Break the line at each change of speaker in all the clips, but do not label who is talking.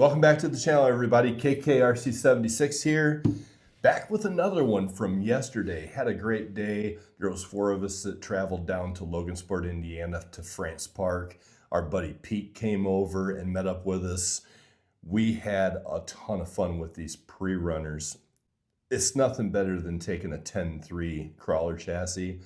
Welcome back to the channel, everybody. KKRC76 here, back with another one from yesterday. Had a great day. There was 4 of us that traveled down to Logansport, Indiana to France Park. Our buddy Pete came over and met up with us. We had a ton of fun with these pre-runners. It's nothing better than taking a 10.3 crawler chassis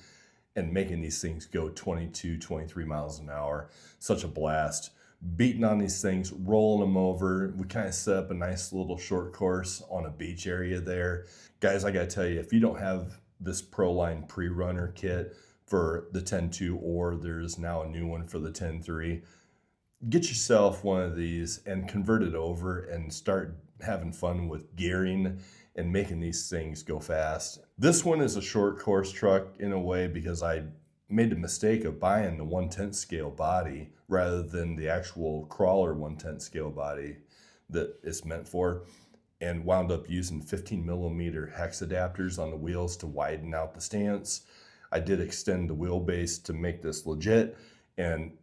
and making these things go 22, 23 miles an hour. Such a blast. Beating on these things, rolling them over. We kind of set up a nice little short course on a beach area there. Guys, I gotta tell you, if you don't have this Proline pre-runner kit for the 10.2, or there's now a new one for the 10.3, get yourself one of these and convert it over and start having fun with gearing and making these things go fast. This one is a short course truck in a way because I made the mistake of buying the 1/10 scale body rather than the actual crawler 1/10 scale body that it's meant for, and wound up using 15mm hex adapters on the wheels to widen out the stance. I did extend the wheelbase to make this legit, and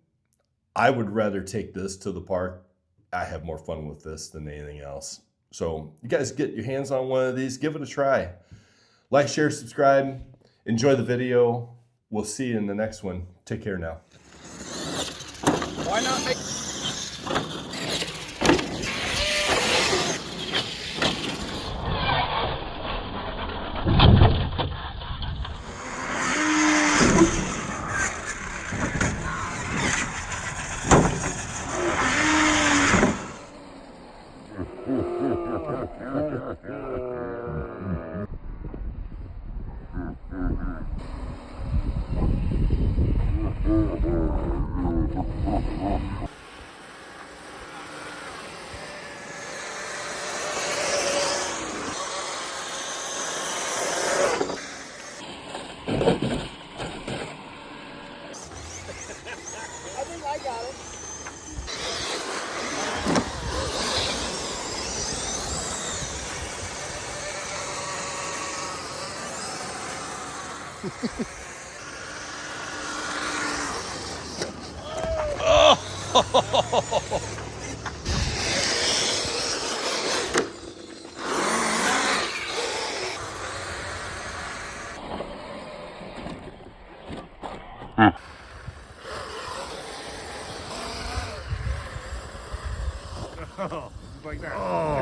I would rather take this to the park. I have more fun with this than anything else. So you guys get your hands on one of these, give it a try. Like, share, subscribe, enjoy the video. We'll see you in the next one. Take care now.
Why not make... I think I got it.
Oh, like that. Oh.